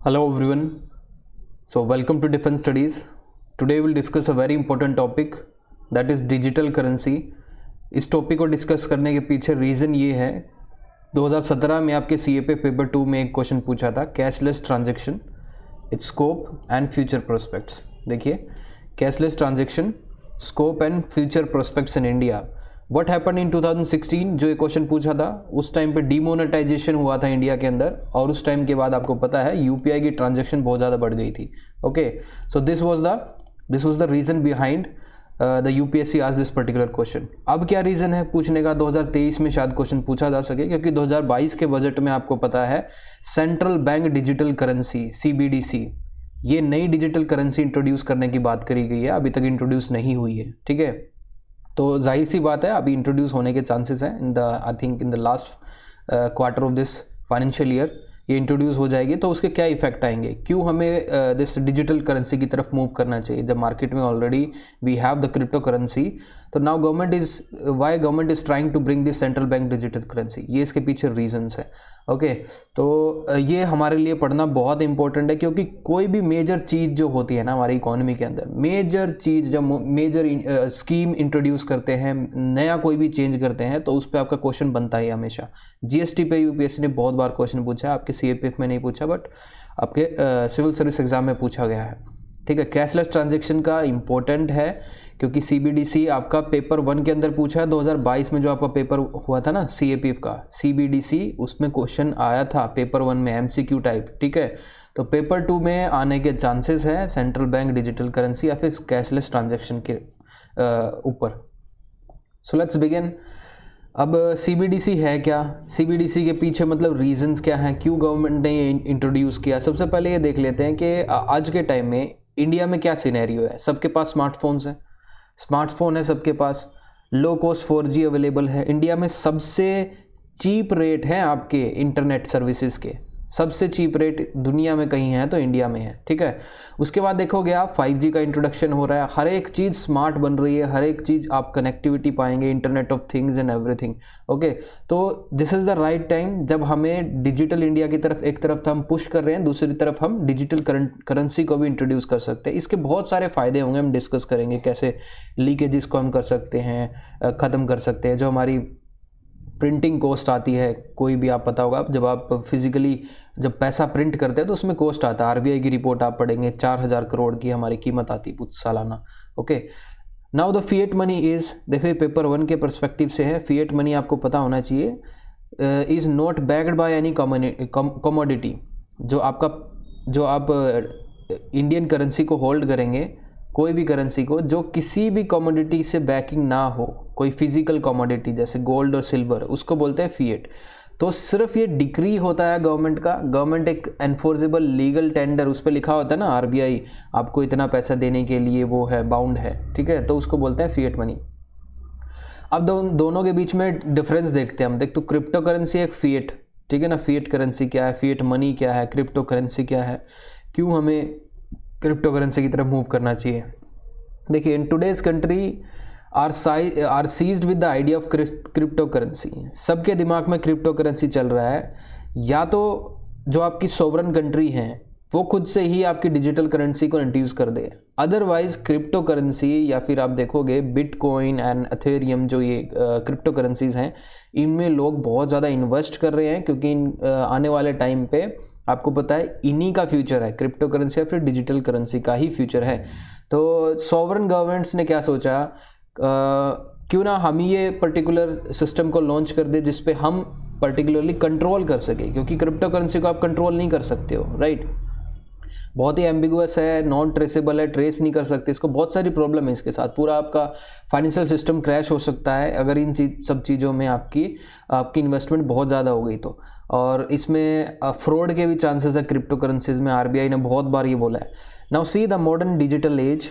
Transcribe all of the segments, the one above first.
Hello everyone. So welcome to Defense Studies. Today we'll discuss a very important topic that is digital currency. इस topic को discuss करने के पीछे reason ये है 2017 में आपके CA पे पेपर 2 में एक क्वेश्चन पूछा था cashless transaction its scope and future prospects. देखिए cashless transaction scope and future prospects in India. What happen in 2016 जो ये क्वेश्चन पूछा था उस टाइम पे डीमोनेटाइजेशन हुआ था इंडिया के अंदर और उस टाइम के बाद आपको पता है यूपीआई की ट्रांजैक्शन बहुत ज़्यादा बढ़ गई थी। Okay, so this was the reason behind the UPSC आज दिस पर्टिकुलर क्वेश्चन। अब क्या रीज़न है पूछने का 2023 में शायद क्वेश्चन पूछा जा सके क्योंकि 2022 के बजट में आपको पता है central bank digital currency CBDC ये नई डिजिटल करेंसी इंट्रोड्यूस करने की बात करी गई है, अभी तक इंट्रोड्यूस नहीं हुई है। ठीक है, तो जाहिर सी बात है अभी इंट्रोड्यूस होने के चांसेस हैं in the I think in the last quarter of this financial year ये इंट्रोड्यूस हो जाएगी। तो उसके क्या इफेक्ट आएंगे, क्यों हमें दिस डिजिटल करेंसी की तरफ मूव करना चाहिए जब मार्केट में already we have the cryptocurrency. तो now government is trying to bring this central bank digital currency, ये इसके पीछे रीजंस है। ओके, तो ये हमारे लिए पढ़ना बहुत इंपॉर्टेंट है क्योंकि कोई भी मेजर चीज़ जो होती है ना हमारी इकोनॉमी के अंदर, मेजर चीज़ जब मेजर स्कीम इंट्रोड्यूस करते हैं, नया कोई भी चेंज करते हैं तो उस पर आपका क्वेश्चन बनता है हमेशा। जीएसटी पे यूपीएससी ने बहुत बार क्वेश्चन पूछा है, आपके CAPF में नहीं पूछा बट आपके सिविल सर्विस एग्जाम में पूछा गया है। ठीक है, कैशलेस ट्रांजेक्शन का इम्पोर्टेंट है क्योंकि CBDC आपका पेपर 1 के अंदर पूछा है 2022 में जो आपका पेपर हुआ था ना CAPF का CBDC, उसमें क्वेश्चन आया था पेपर 1 में MCQ टाइप। ठीक है, तो पेपर 2 में आने के चांसेस है सेंट्रल बैंक डिजिटल करेंसी या फिर कैशलेस ट्रांजेक्शन के ऊपर। So let's begin. अब CBDC है क्या, CBDC के पीछे मतलब रीजंस क्या हैं, क्यों गवर्नमेंट ने ये इंट्रोड्यूस किया। सबसे पहले ये देख लेते हैं कि आज के टाइम में इंडिया में क्या सिनेरियो है। सबके पास स्मार्टफोन है सबके पास, लो कॉस्ट 4G अवेलेबल है इंडिया में, सबसे चीप रेट है आपके इंटरनेट सर्विसेज के, सबसे चीप रेट दुनिया में कहीं है तो इंडिया में है। ठीक है, उसके बाद देखोगे आप 5G का इंट्रोडक्शन हो रहा है, हर एक चीज़ स्मार्ट बन रही है, हर एक चीज़ आप कनेक्टिविटी पाएंगे, internet of things and everything. Okay, तो this is the right time जब हमें डिजिटल इंडिया की तरफ एक तरफ तो हम पुश कर रहे हैं, दूसरी तरफ हम डिजिटल करेंसी को भी इंट्रोड्यूस कर सकते हैं। इसके बहुत सारे फ़ायदे होंगे, हम डिस्कस करेंगे कैसे लीकेजेस को हम कर सकते हैं, ख़त्म कर सकते हैं। जो हमारी प्रिंटिंग कॉस्ट आती है, कोई भी आप पता होगा जब आप फिजिकली जब पैसा प्रिंट करते हैं तो उसमें कॉस्ट आता है। RBI की रिपोर्ट आप पढ़ेंगे 4000 करोड़ की हमारी कीमत आती है सालाना। Okay, now the fiat money is, देखिए पेपर 1 के पर्सपेक्टिव से है, फिएट मनी आपको पता होना चाहिए is not backed by any commodity. जो आप इंडियन करेंसी को होल्ड करेंगे, कोई भी करेंसी को जो किसी भी कमोडिटी से बैकिंग ना हो, कोई फिजिकल कमोडिटी जैसे गोल्ड और सिल्वर, उसको बोलते हैं फिएट। तो सिर्फ ये डिक्री होता है गवर्नमेंट एक एनफोर्सेबल लीगल टेंडर, उस पर लिखा होता है ना RBI आपको इतना पैसा देने के लिए वो है बाउंड है। ठीक है, तो उसको बोलते हैं फिएट मनी। अब दोनों के बीच में डिफरेंस देखते हैं हम। देख, तो क्रिप्टो करेंसी एक फिएट, ठीक है ना, फिएट करेंसी क्या है, फिएट मनी क्या है, क्रिप्टो करेंसी क्या है, क्यों हमें क्रिप्टो करेंसी की तरफ मूव करना चाहिए। देखिए, in today's country are seized with the idea of crypto currency. सबके दिमाग में क्रिप्टो करेंसी चल रहा है, या तो जो आपकी सोवरन कंट्री हैं वो खुद से ही आपकी डिजिटल करेंसी को इंट्रोड्यूस कर दे, अदरवाइज क्रिप्टो करेंसी या फिर आप देखोगे बिटकॉइन एंड एथेरियम जो ये क्रिप्टो करेंसीज हैं, इनमें लोग बहुत ज़्यादा इन्वेस्ट कर रहे हैं क्योंकि आने वाले टाइम पे आपको पता है इन्हीं का फ्यूचर है, क्रिप्टो करेंसी या फिर डिजिटल करेंसी का ही फ्यूचर है। तो सॉवरन गवर्नमेंट्स ने क्या सोचा, क्यों ना हम ही ये पर्टिकुलर सिस्टम को लॉन्च कर दे जिस पे हम पर्टिकुलरली कंट्रोल कर सके, क्योंकि क्रिप्टो करेंसी को आप कंट्रोल नहीं कर सकते हो, राइट। बहुत ही एम्बिगुअस है, नॉन ट्रेसेबल है, ट्रेस नहीं कर सकते इसको, बहुत सारी प्रॉब्लम है इसके साथ। पूरा आपका फाइनेंशियल सिस्टम क्रैश हो सकता है अगर इन सब चीज़ों में आपकी इन्वेस्टमेंट बहुत ज़्यादा हो गई तो। और इसमें फ्रॉड के भी चांसेस है क्रिप्टो करेंसीज में, RBI ने बहुत बार ये बोला है। Now see the modern digital age,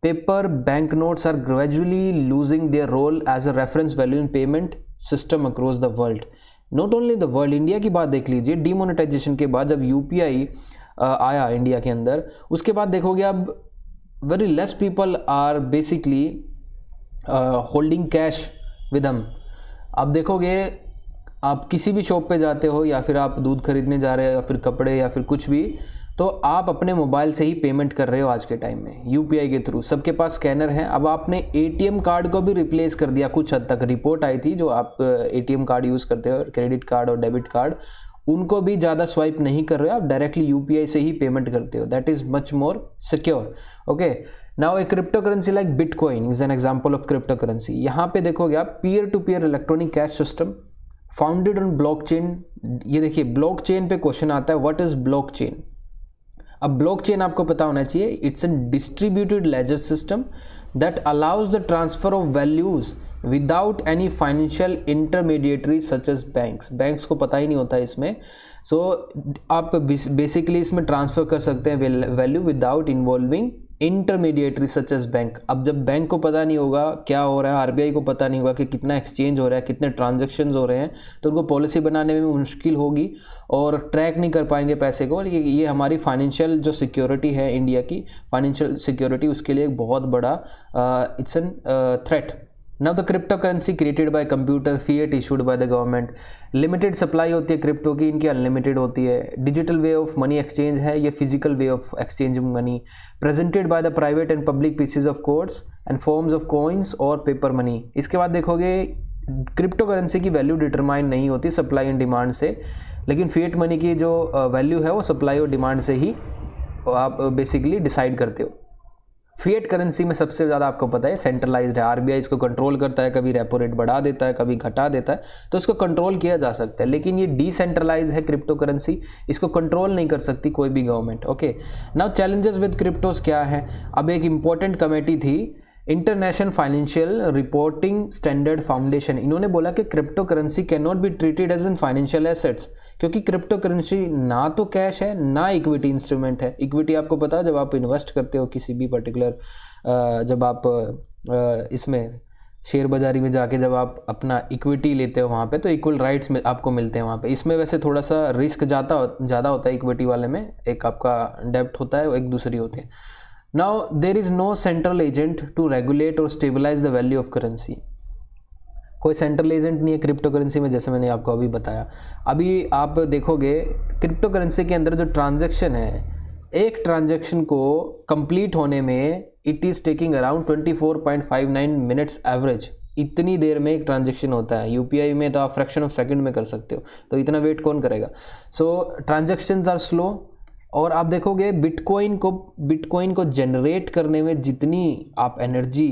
paper bank notes are gradually losing their role as a reference value in payment system across the world. Not only the world, India की बात देख लीजिए, डीमोनेटाइजेशन के बाद जब UPI आया India के अंदर, उसके बाद देखोगे अब very less people are basically holding cash with हम। अब देखोगे आप किसी भी शॉप पे जाते हो या फिर आप दूध खरीदने जा रहे हो या फिर कपड़े या फिर कुछ भी, तो आप अपने मोबाइल से ही पेमेंट कर रहे हो आज के टाइम में यूपीआई के थ्रू, सबके पास स्कैनर है। अब आपने एटीएम कार्ड को भी रिप्लेस कर दिया कुछ हद तक। रिपोर्ट आई थी जो आप एटीएम कार्ड यूज़ करते हो, क्रेडिट कार्ड और डेबिट कार्ड, उनको भी ज़्यादा स्वाइप नहीं कर रहे हो, आप डायरेक्टली यूपीआई से ही पेमेंट करते हो। That is much more secure. Okay, now a crypto currency like bitcoin is an example of crypto currency. यहाँ पे देखोगे आप peer to peer electronic cash system founded on blockchain. ये देखिए ब्लॉकचेन पे क्वेश्चन आता है, व्हाट इज ब्लॉकचेन। अब ब्लॉकचेन आपको पता होना चाहिए, it's an distributed ledger system that allows the transfer of values without any financial intermediatory such as banks को पता ही नहीं होता इसमें। सो आप बेसिकली इसमें ट्रांसफ़र कर सकते हैं value without involving intermediatory such as bank. अब जब बैंक को पता नहीं होगा क्या हो रहा है, आरबीआई को पता नहीं होगा कि कितना एक्सचेंज हो रहा है, कितने ट्रांजेक्शन्स हो रहे हैं, तो उनको पॉलिसी बनाने में मुश्किल होगी और ट्रैक नहीं कर पाएंगे पैसे को। ये हमारी फाइनेंशियल जो सिक्योरिटी है, इंडिया की फाइनेंशियल सिक्योरिटी, उसके लिए एक बहुत बड़ा it's an threat. Now the crypto currency created by computer, fiat issued by the government. Limited supply होती है क्रिप्टो की, इनकी अनलिमिटेड होती है। Digital way of money exchange है, ये physical way of exchanging money. Presented by the private and public pieces of codes and forms of coins और paper money. इसके बाद देखोगे क्रिप्टो करेंसी की वैल्यू डिटरमाइन नहीं होती सप्लाई एंड डिमांड से, लेकिन फिएट मनी की जो वैल्यू है वो सप्लाई और डिमांड से ही आप बेसिकली डिसाइड करते हो। फिएट करेंसी में सबसे ज़्यादा आपको पता है सेंट्रलाइज्ड है, आरबीआई इसको कंट्रोल करता है, कभी रेपो रेट बढ़ा देता है, कभी घटा देता है, तो इसको कंट्रोल किया जा सकता है। लेकिन ये डिसेंट्रलाइज है क्रिप्टो करेंसी, इसको कंट्रोल नहीं कर सकती कोई भी government. Okay, now challenges with cryptos क्या है। अब एक इम्पॉर्टेंट कमेटी थी, international financial reporting standard foundation, इन्होंने बोला कि crypto currency can not be treated as an financial assets, क्योंकि क्रिप्टो करेंसी ना तो कैश है ना इक्विटी इंस्ट्रूमेंट है। इक्विटी आपको पता है जब आप इन्वेस्ट करते हो किसी भी पर्टिकुलर, जब आप इसमें शेयर बाजारी में जाके जब आप अपना इक्विटी लेते हो वहाँ पे, तो इक्वल राइट्स में आपको मिलते हैं वहाँ पे। इसमें वैसे थोड़ा सा रिस्क ज़्यादा होता है इक्विटी वाले में, एक आपका डेब्ट होता है, एक दूसरी होती है। Now there is no central agent to regulate और stabilise the value of currency. कोई सेंट्रल एजेंट नहीं है क्रिप्टो करेंसी में, जैसे मैंने आपको अभी बताया। अभी आप देखोगे क्रिप्टो करेंसी के अंदर जो ट्रांजैक्शन है, एक ट्रांजैक्शन को कंप्लीट होने में it is taking around 24.59 minutes average. इतनी देर में एक ट्रांजैक्शन होता है। यूपीआई में तो आप फ्रैक्शन ऑफ सेकंड में कर सकते हो, तो इतना वेट कौन करेगा। सो ट्रांजैक्शंस आर स्लो। और आप देखोगे बिटकॉइन को जनरेट करने में जितनी आप एनर्जी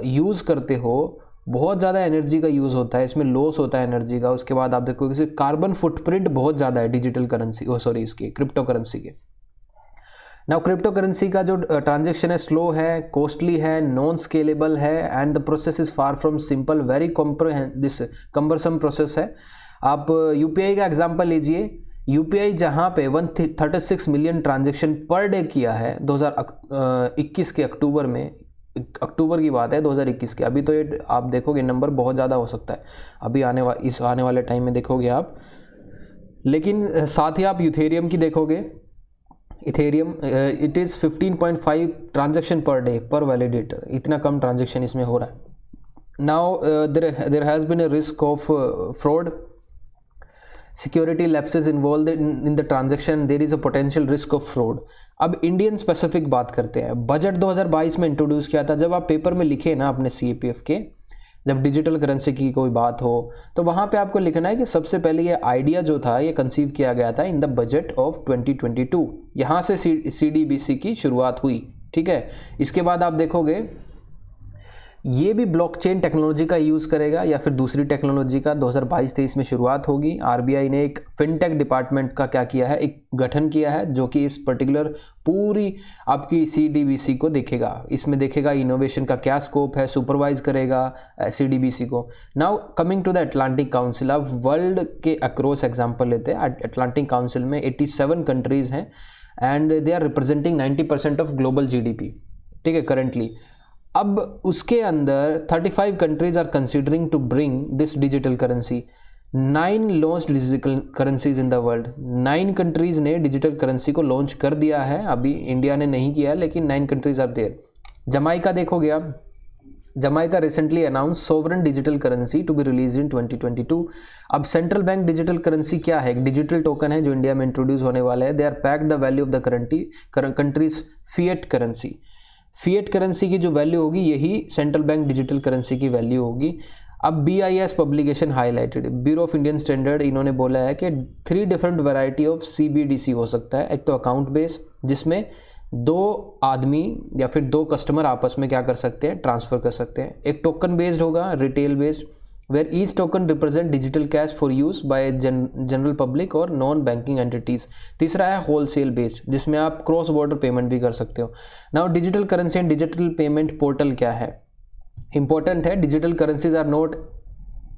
यूज़ करते हो, बहुत ज़्यादा एनर्जी का यूज़ होता है, इसमें लॉस होता है एनर्जी का। उसके बाद आप देखोगे कार्बन फुटप्रिंट बहुत ज़्यादा है डिजिटल करेंसी इसकी क्रिप्टो करेंसी के। नाउ क्रिप्टो करेंसी का जो ट्रांजैक्शन है स्लो है, कॉस्टली है, नॉन स्केलेबल है and the process is far from simple, very cumbersome process है। आप यूपीआई का एग्जांपल लीजिए। यूपीआई जहाँ पे 136 मिलियन ट्रांजैक्शन पर डे किया है 2021 के अक्टूबर की बात है 2021 की। अभी तो ये आप देखोगे नंबर बहुत ज़्यादा हो सकता है अभी आने वाले टाइम में देखोगे आप। लेकिन साथ ही आप यूथेरियम की देखोगे, ethereum it is 15.5 transaction per day per validator, इतना कम ट्रांजैक्शन इसमें हो रहा है। Now there has been a risk of fraud, security lapses involve in the transaction, there is a potential risk of fraud. अब Indian specific बात करते हैं। बजट 2022 में इंट्रोड्यूस किया था। जब आप पेपर में लिखे ना अपने CAPF के, जब डिजिटल करेंसी की कोई बात हो तो वहाँ पे आपको लिखना है कि सबसे पहले ये आइडिया जो था ये कंसीव किया गया था इन द बजट ऑफ 2022। यहाँ से CDBC की शुरुआत हुई, ठीक है। इसके बाद आप देखोगे ये भी ब्लॉकचेन टेक्नोलॉजी का यूज़ करेगा या फिर दूसरी टेक्नोलॉजी का। 2022-23 में शुरुआत होगी। आरबीआई ने एक फिनटेक डिपार्टमेंट का क्या किया है, एक गठन किया है जो कि इस पर्टिकुलर पूरी आपकी CDBC को देखेगा। इसमें देखेगा इनोवेशन का क्या स्कोप है, सुपरवाइज करेगा CDBC को। Now coming to the Atlantic Council, अब वर्ल्ड के अक्रॉस एग्जाम्पल लेते हैं। अटलांटिक काउंसिल में 87 कंट्रीज़ हैं and they are representing 90% of global GDP, ठीक है, करेंटली। अब उसके अंदर 35 countries are considering to bring this digital currency. 9 launch digital currencies in the world. 9 countries ने डिजिटल करेंसी को लॉन्च कर दिया है, अभी इंडिया ने नहीं किया, लेकिन 9 कंट्रीज आर देयर। जमाइका देखोगे आप, Jamaica recently announce sovereign digital currency to be release in 2022। अब सेंट्रल बैंक डिजिटल करेंसी क्या है? एक डिजिटल टोकन है जो इंडिया में इंट्रोड्यूस होने वाला है। They are peg the value of the countries fiat currency. Fiat currency की जो वैल्यू होगी यही सेंट्रल बैंक डिजिटल करेंसी की वैल्यू होगी। अब BIS publication highlighted, bureau of Indian standard, इन्होंने बोला है कि 3 डिफरेंट वैरायटी ऑफ CBDC हो सकता है। एक तो अकाउंट बेस, जिसमें 2 आदमी या फिर 2 कस्टमर आपस में क्या कर सकते हैं, ट्रांसफ़र कर सकते हैं। एक टोकन बेस्ड होगा, retail based, where each token represent digital cash for use by general public और नॉन बैंकिंग एंटिटीज़। तीसरा है होलसेल बेस्ड, जिसमें आप क्रॉस बॉर्डर पेमेंट भी कर सकते हो। Now digital currency and digital payment portal क्या है? इंपॉर्टेंट है, digital currencies are not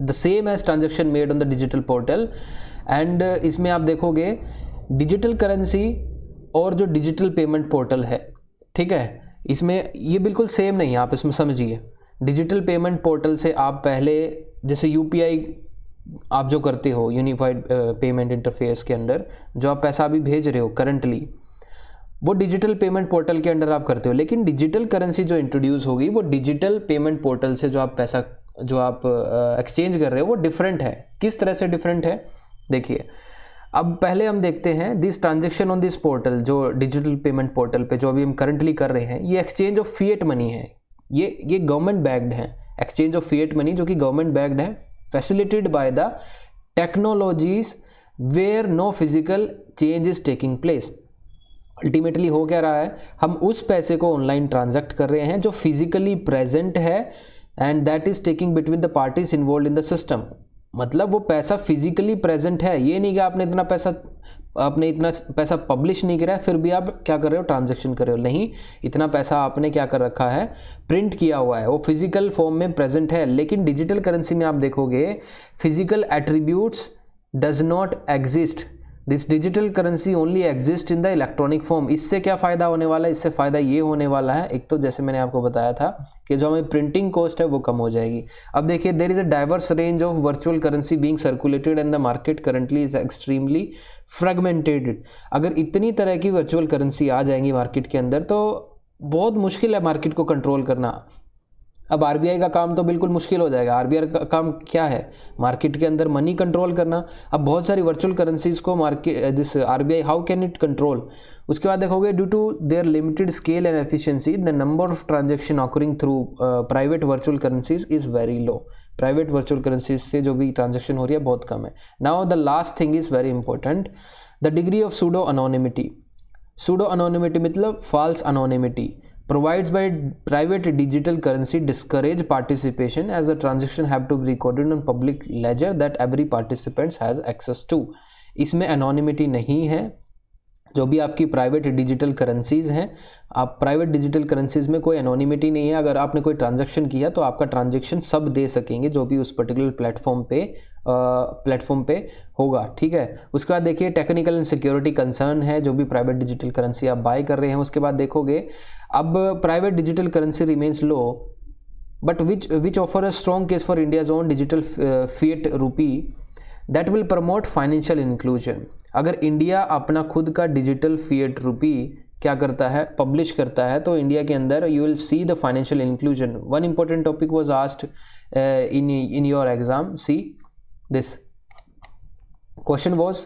the same as transaction made on the digital portal. And इसमें आप देखोगे डिजिटल करेंसी और जो डिजिटल पेमेंट पोर्टल है, ठीक है, इसमें ये बिल्कुल सेम नहीं है। आप इसमें समझिए, डिजिटल पेमेंट पोर्टल से आप पहले जैसे UPI आप जो करते हो, यूनिफाइड पेमेंट इंटरफेस के अंदर जो आप पैसा अभी भेज रहे हो करंटली, वो डिजिटल पेमेंट पोर्टल के अंदर आप करते हो। लेकिन डिजिटल करेंसी जो इंट्रोड्यूस होगी वो डिजिटल पेमेंट पोर्टल से जो आप पैसा जो आप एक्सचेंज कर रहे हो वो डिफरेंट है। किस तरह से डिफरेंट है? देखिए, अब पहले हम देखते हैं this transaction on this portal, जो डिजिटल पेमेंट पोर्टल पे जो अभी हम करंटली कर रहे हैं, ये एक्सचेंज ऑफ फिएट मनी है। ये गवर्नमेंट बैक्ड है, एक्सचेंज ऑफ फिएट मनी जो कि गवर्नमेंट बैक्ड है, facilitated by the technologies where no physical change is taking place. Ultimately हो क्या रहा है, हम उस पैसे को ऑनलाइन ट्रांजैक्ट कर रहे हैं जो फिजिकली प्रेजेंट है and that is taking between the parties involve in the system. मतलब वो पैसा फिजिकली प्रेजेंट है, ये नहीं कि आपने इतना पैसा पब्लिश नहीं करा है फिर भी आप क्या कर रहे हो, ट्रांजैक्शन कर रहे हो। नहीं, इतना पैसा आपने क्या कर रखा है, प्रिंट किया हुआ है, वो फिजिकल फॉर्म में प्रेजेंट है। लेकिन डिजिटल करेंसी में आप देखोगे physical attributes does not exist, this digital currency only exist in the electronic form. इससे क्या फ़ायदा होने वाला है? इससे फ़ायदा ये होने वाला है, एक तो जैसे मैंने आपको बताया था कि जो हमें प्रिंटिंग कॉस्ट है वो कम हो जाएगी। अब देखिए, there is a diverse range of virtual currency being circulated and the market currently is extremely fragmented. अगर इतनी तरह की वर्चुअल करेंसी आ जाएंगी मार्केट के अंदर तो बहुत मुश्किल है मार्केट को कंट्रोल करना। अब RBI का काम तो बिल्कुल मुश्किल हो जाएगा। RBI का काम क्या है? मार्केट के अंदर मनी कंट्रोल करना। अब बहुत सारी वर्चुअल करेंसीज को this RBI how can it control? उसके बाद देखोगे due to their limited scale and efficiency the number of transaction occurring through private virtual currencies is very low. Private virtual currencies से जो भी ट्रांजैक्शन हो रही है बहुत कम है। Now the last thing is very important, the degree of pseudo anonymity. Pseudo anonymity मतलब false anonymity provides by private digital currency discourage participation as the transaction have to be recorded on public ledger that every participant has access to। इसमें anonymity नहीं है। जो भी आपकी private digital currencies हैं, आप private digital currencies में कोई एनोनिमिटी नहीं है। अगर आपने कोई ट्रांजैक्शन किया तो आपका ट्रांजैक्शन सब दे सकेंगे जो भी उस पर्टिकुलर प्लेटफॉर्म पे होगा, ठीक है। उसके बाद देखिए टेक्निकल एंड सिक्योरिटी कंसर्न है जो भी प्राइवेट डिजिटल करेंसी आप बाय कर रहे हैं। उसके बाद देखोगे अब private digital currency remains low but which offer a strong case for India's own digital fiat rupee that will promote financial inclusion. अगर इंडिया अपना खुद का डिजिटल फिएट रूपी क्या करता है, पब्लिश करता है, तो इंडिया के अंदर you will see the financial inclusion. One important topic was asked in your exam, see this question was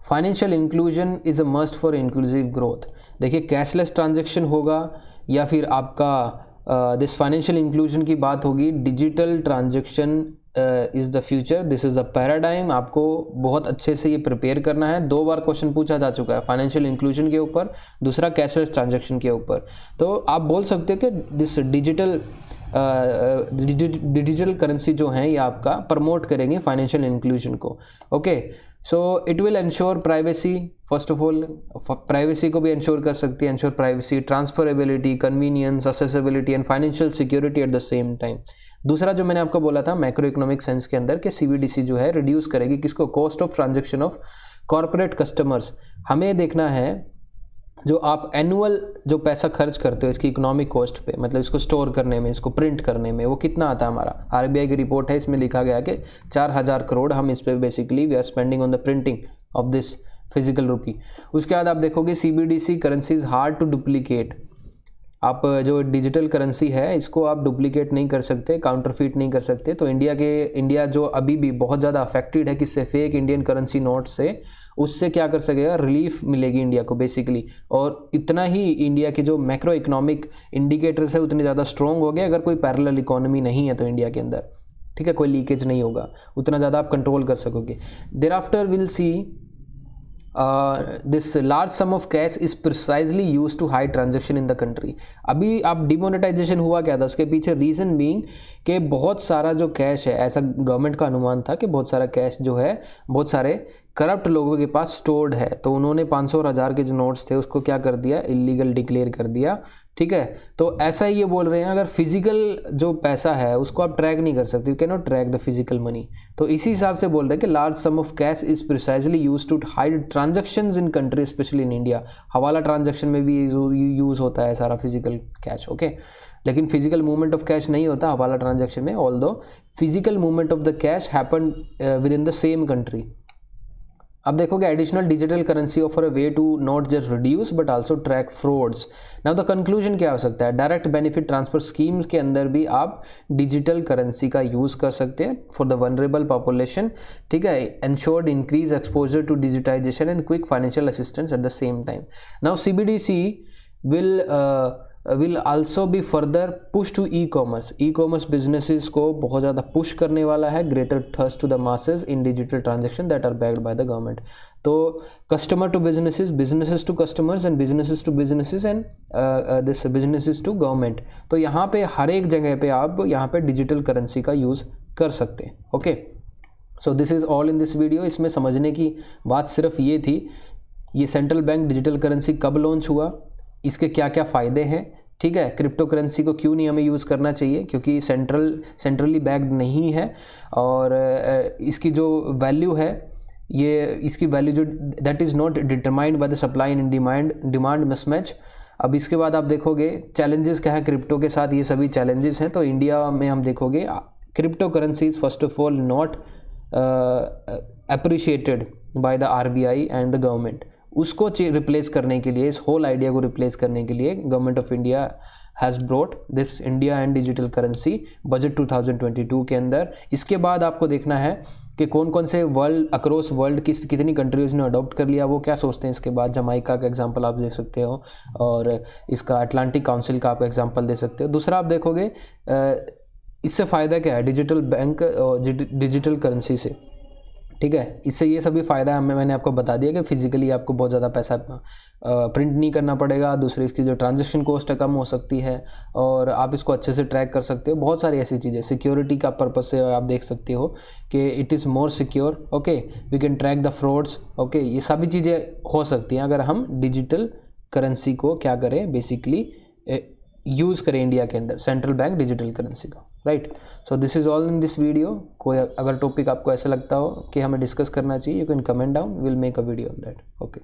financial inclusion is a must for inclusive growth. देखिए कैशलेस ट्रांजेक्शन होगा या फिर आपका दिस फाइनेंशियल इंक्लूजन की बात होगी। Digital transaction is the future, this is the paradigm. आपको बहुत अच्छे से ये प्रिपेयर करना है। 2 बार क्वेश्चन पूछा जा चुका है, फाइनेंशियल इंक्लूजन के ऊपर, दूसरा कैशलेस ट्रांजेक्शन के ऊपर। तो आप बोल सकते हो कि दिस डिजिटल करेंसी जो है ये आपका प्रमोट करेंगे फाइनेंशियल इंक्लूजन को। Okay, so it will ensure privacy. First of all privacy को भी इंश्योर कर सकती है, ensure privacy, transferability, convenience, accessibility and financial security eight the same time. दूसरा जो मैंने आपको बोला था मैक्रो इकोनॉमिक सेंस के अंदर कि CBDC जो है रिड्यूस करेगी किसको, cost of transaction of corporate customers. हमें देखना है जो आप एनुअल जो पैसा खर्च करते हो इसकी इकोनॉमिक कॉस्ट पे, मतलब इसको स्टोर करने में, इसको प्रिंट करने में, वो कितना आता है हमारा। RBI की रिपोर्ट है, इसमें लिखा गया कि 4000 करोड़ हम इस पे basically we are spending on the printing of this physical rupee. उसके बाद आप देखोगे CBDC currency is hard to duplicate. आप जो डिजिटल करेंसी है इसको आप डुप्लीकेट नहीं कर सकते, काउंटरफीट नहीं कर सकते। तो इंडिया जो अभी भी बहुत ज़्यादा अफेक्टेड है किससे, फेक इंडियन करेंसी नोट से, उससे क्या कर सकेगा, रिलीफ मिलेगी इंडिया को बेसिकली। और इतना ही इंडिया के जो मैक्रो इकोनॉमिक इंडिकेटर्स है उतने ज़्यादा स्ट्रॉन्ग हो गए अगर कोई पैरेलल इकोनॉमी नहीं है तो इंडिया के अंदर, ठीक है, कोई लीकेज नहीं होगा, उतना ज़्यादा आप कंट्रोल कर सकोगे। Thereafter will see this large sum of cash is precisely use to hide transaction in the country. अभी आप डिमोनेटाइजेशन हुआ क्या था, उसके पीछे रीज़न बीइंग कि बहुत सारा जो कैश है, ऐसा गवर्नमेंट का अनुमान था कि बहुत सारा कैश जो है बहुत सारे करप्ट लोगों के पास स्टोर्ड है, तो उन्होंने 500 और 1000 के जो नोट्स थे उसको क्या कर दिया, इलीगल डिक्लेयर कर दिया, ठीक है। तो ऐसा ही ये बोल रहे हैं अगर फिजिकल जो पैसा है उसको आप ट्रैक नहीं कर सकते, you can not track the physical money. तो इसी हिसाब से बोल रहे हैं कि large sum of cash is precisely use to hide transactions in country specially in India. Hawala transaction में भी यूज होता है सारा फिजिकल कैश, ओके, लेकिन फिजिकल मूवमेंट ऑफ कैश नहीं होता हवाला ट्रांजेक्शन में, although physical movement of the cash happen within the same country. अब देखोगे additional digital currency offer a way to not just reduce but also track frauds. Now the conclusion क्या हो सकता है, direct benefit transfer schemes के अंदर भी आप डिजिटल करेंसी का यूज़ कर सकते हैं फॉर द वनरेबल पॉपुलेशन, ठीक है, ensured increase exposure to digitization and quick financial assistance at the same time. Now CBDC will also be further push to e-commerce businesses को बहुत ज़्यादा पुश करने वाला है, greater thrust to the masses in digital transaction that are backed by the government। तो customer to businesses, businesses to customers and businesses to businesses and this businesses to government। तो यहाँ पे हर एक जगह पे आप यहाँ पे डिजिटल करेंसी का यूज़ कर सकते हैं, okay. So this is all in this video. इसमें समझने की बात सिर्फ ये थी, ये सेंट्रल बैंक डिजिटल करेंसी कब लॉन्च हुआ, इसके क्या क्या फ़ायदे हैं, ठीक है, क्रिप्टो करेंसी को क्यों नहीं हमें यूज़ करना चाहिए क्योंकि सेंट्रली बैक्ड नहीं है, और इसकी जो वैल्यू है ये इसकी वैल्यू जो that is not determined by the supply and demand mismatch. अब इसके बाद आप देखोगे चैलेंजेस क्या है क्रिप्टो के साथ, ये सभी चैलेंजेस हैं। तो इंडिया में हम देखोगे crypto currency is first of all not appreciated by the RBI and the government. उसको रिप्लेस करने के लिए, इस होल आइडिया को रिप्लेस करने के लिए government of India has brought this India and digital currency budget 2022 के अंदर। इसके बाद आपको देखना है कि कौन कौन से अक्रॉस वर्ल्ड की कितनी कंट्रीज़ ने अडॉप्ट कर लिया, वो क्या सोचते हैं इसके बाद। जमाइका का एग्जांपल आप देख सकते हो, और इसका अटलांटिक काउंसिल का आप एग्जांपल दे सकते हो। दूसरा आप देखोगे इससे फ़ायदा क्या है डिजिटल बैंक और डिजिटल करेंसी से, ठीक है, इससे ये सभी फ़ायदा मैंने आपको बता दिया कि फिजिकली आपको बहुत ज़्यादा पैसा प्रिंट नहीं करना पड़ेगा। दूसरी इसकी जो ट्रांजैक्शन कॉस्ट है कम हो सकती है, और आप इसको अच्छे से ट्रैक कर सकते हो। बहुत सारी ऐसी चीज़ें सिक्योरिटी का पर्पस से आप देख सकते हो कि it is more secure, okay, we can track the frauds, okay, ये सभी चीज़ें हो सकती हैं अगर हम डिजिटल करेंसी को क्या करें, बेसिकली यूज़ करें इंडिया के अंदर सेंट्रल बैंक डिजिटल करेंसी का, right. So this is all in this video. कोई अगर टॉपिक आपको ऐसा लगता हो कि हमें डिस्कस करना चाहिए, you can comment down, will make a video on that, okay.